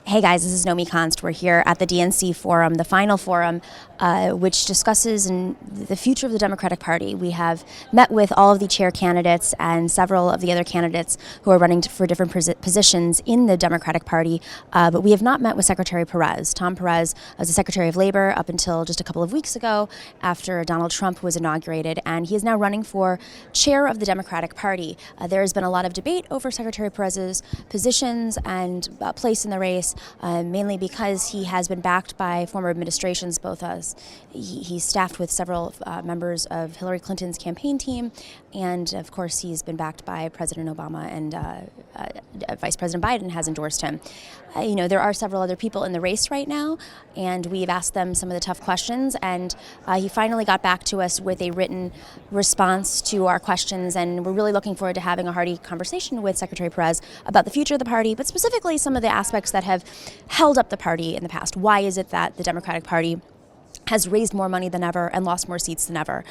Hey guys, this is Nomi Konst. We're here at the DNC forum, the final forum, which discusses the future of the Democratic Party. We have met with all of the chair candidates and several of the other candidates who are running for different positions in the Democratic Party, but we have not met with Secretary Perez. Tom Perez was the Secretary of Labor up until just a couple of weeks ago after Donald Trump was inaugurated, and he is now running for chair of the Democratic Party. There has been a lot of debate over Secretary Perez's positions and place in the race. Mainly because he has been backed by former administrations, both he's staffed with several members of Hillary Clinton's campaign team, and of course he's been backed by President Obama, and Vice President Biden has endorsed him. There are several other people in the race right now, and we've asked them some of the tough questions, and he finally got back to us with a written response to our questions, and we're really looking forward to having a hearty conversation with Secretary Perez about the future of the party, but specifically some of the aspects that have held up the party in the past. Why is it that the Democratic Party has raised more money than ever and lost more seats than ever?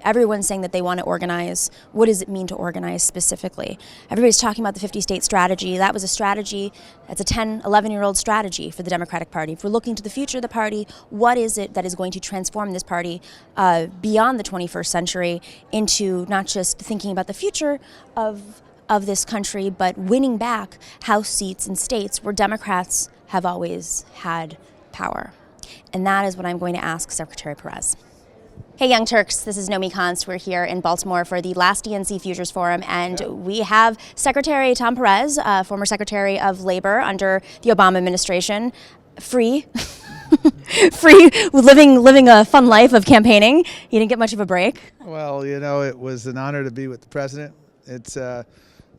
Everyone's saying that they want to organize. What does it mean to organize specifically? Everybody's talking about the 50-state strategy. That was a strategy, that's a 10, 11-year-old strategy for the Democratic Party. If we're looking to the future of the party, what is it that is going to transform this party beyond the 21st century into not just thinking about the future of this country, but winning back House seats in states where Democrats have always had power? And that is what I'm going to ask Secretary Perez. Hey, Young Turks, this is Nomi Konst. We're here in Baltimore for the last DNC Futures Forum, and we have Secretary Tom Perez, former Secretary of Labor under the Obama administration, free, living a fun life of campaigning. You didn't get much of a break. Well, it was an honor to be with the president. It's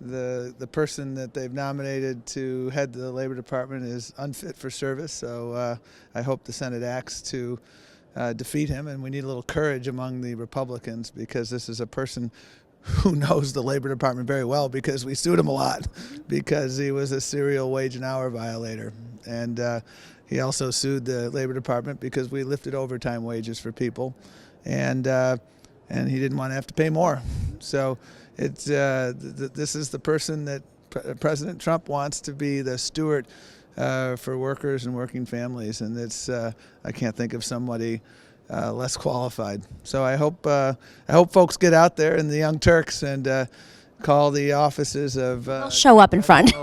the person that they've nominated to head the Labor Department is unfit for service, so I hope the Senate acts to defeat him, and we need a little courage among the Republicans, because this is a person who knows the Labor Department very well, because we sued him a lot because he was a serial wage and hour violator, and he also sued the Labor Department because we lifted overtime wages for people, and he didn't want to have to pay more. So this is the person that President Trump wants to be the steward for workers and working families, and I can't think of somebody less qualified. So I hope folks get out there in the Young Turks and call the offices of They'll show up in front.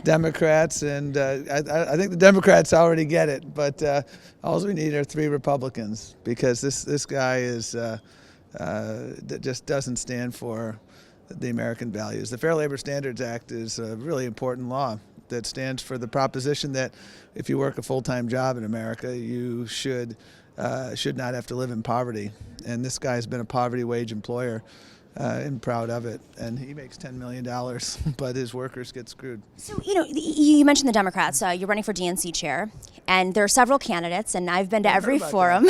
Democrats, and I think the Democrats already get it, but all we need are 3 Republicans, because this guy is just doesn't stand for the American values. The Fair Labor Standards Act is a really important law that stands for the proposition that if you work a full-time job in America, you should not have to live in poverty. And this guy's been a poverty wage employer and proud of it. And he makes $10 million, but his workers get screwed. So, you mentioned the Democrats. You're running for DNC chair, and there are several candidates, and I've been to every forum.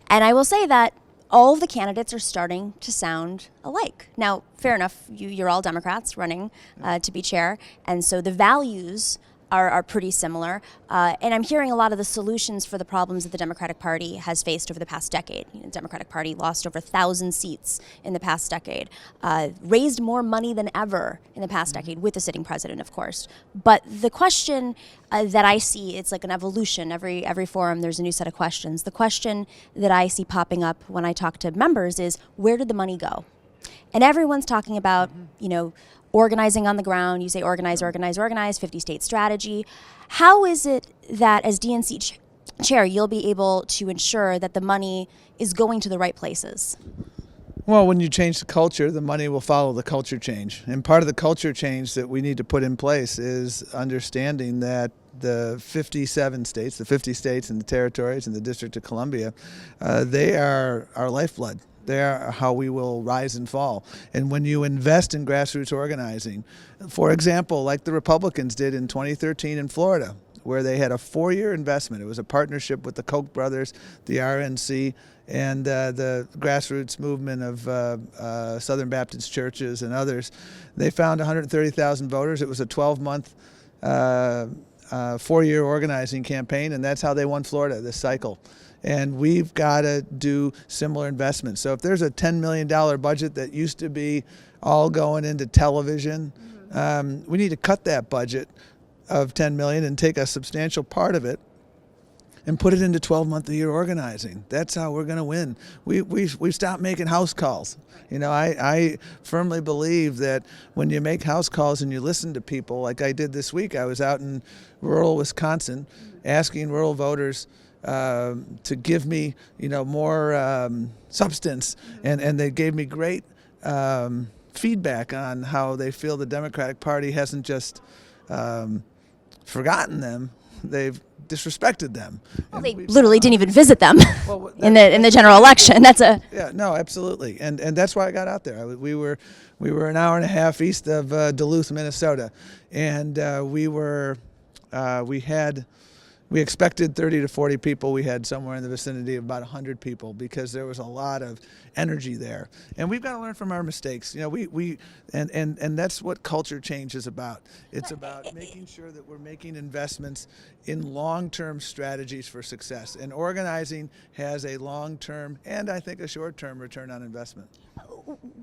And I will say that all of the candidates are starting to sound alike. Now, fair enough, you're all Democrats running to be chair, and so the values are pretty similar. And I'm hearing a lot of the solutions for the problems that the Democratic Party has faced over the past decade. The Democratic Party lost over 1,000 seats in the past decade, raised more money than ever in the past decade, with the sitting president, of course. But the question that I see, it's like an evolution. Every forum, there's a new set of questions. The question that I see popping up when I talk to members is, where did the money go? And everyone's talking about, organizing on the ground. You say organize, 50-state strategy. How is it that as DNC chair, you'll be able to ensure that the money is going to the right places? Well, when you change the culture, the money will follow the culture change. And part of the culture change that we need to put in place is understanding that the 57 states, the 50 states and the territories and the District of Columbia, they are our lifeblood. They are how we will rise and fall. And when you invest in grassroots organizing, for example, like the Republicans did in 2013 in Florida, where they had a 4-year investment. It was a partnership with the Koch brothers, the RNC, and the grassroots movement of Southern Baptist churches and others. They found 130,000 voters. It was a 12-month, 4-year organizing campaign, and that's how they won Florida, this cycle. And we've got to do similar investments. So if there's a $10 million budget that used to be all going into television, we need to cut that budget of 10 million and take a substantial part of it and put it into 12-month-a-year organizing. That's how we're going to win. We stopped making house calls. You know, I firmly believe that when you make house calls and you listen to people, like I did this week, I was out in rural Wisconsin asking rural voters to give me, you know, more substance, and they gave me great feedback on how they feel the Democratic Party hasn't just forgotten them, they've disrespected them. Well, they literally didn't even visit them in the general election. Yeah, no, absolutely, and that's why I got out there. We were an hour and a half east of Duluth, Minnesota, and we expected 30 to 40 people. We had somewhere in the vicinity of about 100 people because there was a lot of energy there. And we've got to learn from our mistakes. You know, and that's what culture change is about. It's about making sure that we're making investments in long-term strategies for success. And organizing has a long-term and I think a short-term return on investment.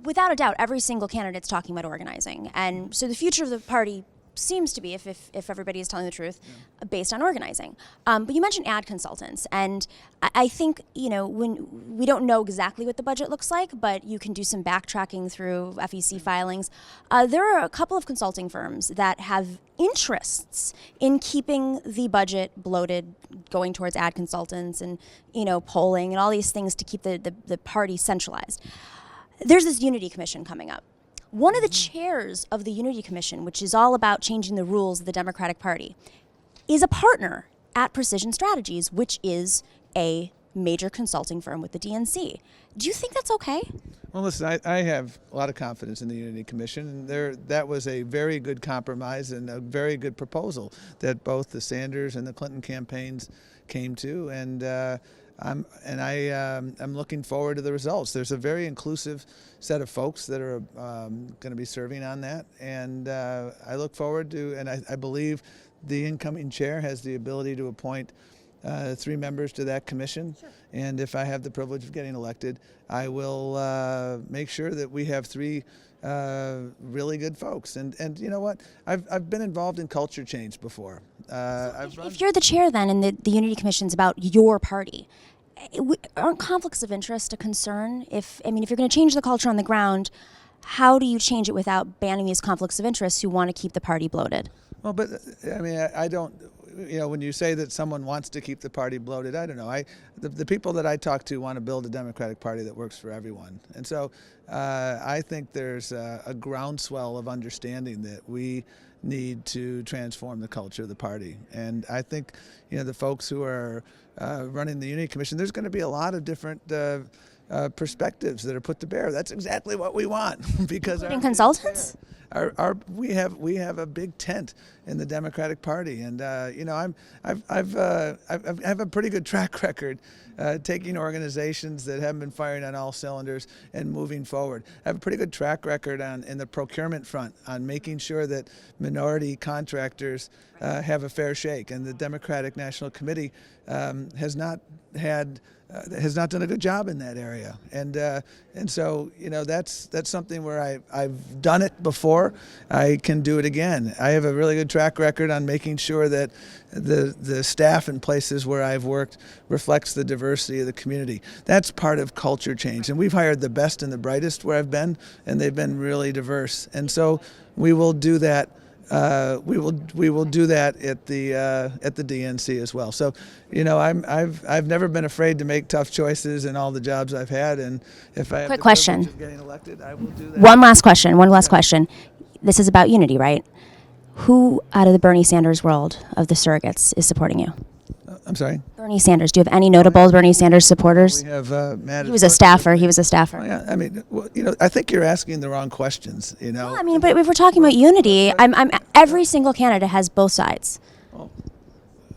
Without a doubt, every single candidate's talking about organizing. And so the future of the party seems to be, if everybody is telling the truth, based on organizing. But you mentioned ad consultants, and I think, you know, when we don't know exactly what the budget looks like, but you can do some backtracking through FEC filings. There are a couple of consulting firms that have interests in keeping the budget bloated, going towards ad consultants and, you know, polling and all these things to keep the party centralized. There's this Unity Commission coming up. One of the chairs of the Unity Commission, which is all about changing the rules of the Democratic Party, is a partner at Precision Strategies, which is a major consulting firm with the DNC. Do you think that's okay? Well, listen, I have a lot of confidence in the Unity Commission, and that was a very good compromise and a very good proposal that both the Sanders and the Clinton campaigns came to, and I'm looking forward to the results. There's a very inclusive set of folks that are going to be serving on that, and I look forward to, and I believe the incoming chair has the ability to appoint 3 members to that commission. Sure. And if I have the privilege of getting elected, I will make sure that we have 3 really good folks. And you know what? I've been involved in culture change before. If you're the chair then, and the Unity Commission's about your party, aren't conflicts of interest a concern? If you're going to change the culture on the ground, how do you change it without banning these conflicts of interest who want to keep the party bloated? Well, but I mean, I don't. You know, when you say that someone wants to keep the party bloated, I don't know. The people that I talk to want to build a Democratic Party that works for everyone. And so I think there's a groundswell of understanding that we need to transform the culture of the party. And I think, you know, the folks who are running the Unity Commission, there's going to be a lot of different perspectives that are put to bear. That's exactly what we want. Because including consultants? We have a big tent in the Democratic Party, and you know, I have a pretty good track record taking organizations that haven't been firing on all cylinders and moving forward. I have a pretty good track record in the procurement front on making sure that minority contractors have a fair shake, and the Democratic National Committee has not done a good job in that area, and so, you know, that's something where I've done it before. I can do it again. I have a really good track record on making sure that the staff in places where I've worked reflects the diversity of the community. That's part of culture change, and we've hired the best and the brightest where I've been, and they've been really diverse. And so we will do that. We will do that at the DNC as well. So, you know, I've never been afraid to make tough choices in all the jobs I've had, and if I have the privilege of getting elected, I will do that. One last question. This is about unity, right? Who out of the Bernie Sanders world of the surrogates is supporting you? I'm sorry? Bernie Sanders. Do you have any notable Bernie Sanders supporters? We have Matt. He was a staffer. Oh, yeah, I mean, well, you know, I think you're asking the wrong questions, you know. Well, I mean, but if we're talking about unity, every single candidate has both sides. Well,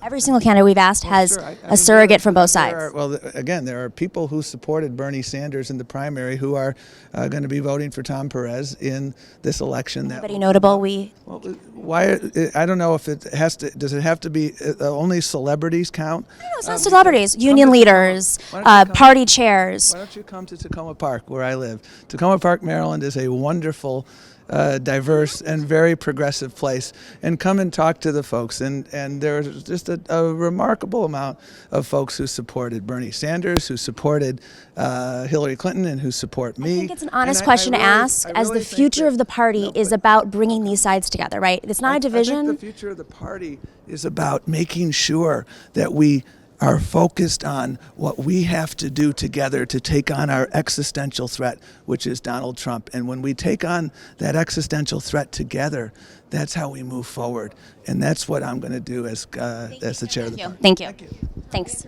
every single candidate we've asked has a surrogate from both sides. There are people who supported Bernie Sanders in the primary who are going to be voting for Tom Perez in this election. Anybody notable? Why? I don't know if it has to. Does it have to be only celebrities count? No, it's not celebrities. Union leaders, party chairs. Why don't you come to Tacoma Park, where I live? Tacoma Park, Maryland, is a wonderful diverse and very progressive place, and come and talk to the folks. And there's just a remarkable amount of folks who supported Bernie Sanders, who supported Hillary Clinton, and who support me. I think it's an honest question to ask, as the future of the party is about bringing these sides together, right? It's not a division. I think the future of the party is about making sure that we are focused on what we have to do together to take on our existential threat, which is Donald Trump. And when we take on that existential threat together, that's how we move forward. And that's what I'm going to do as the chair of the party. Thank you. Thanks.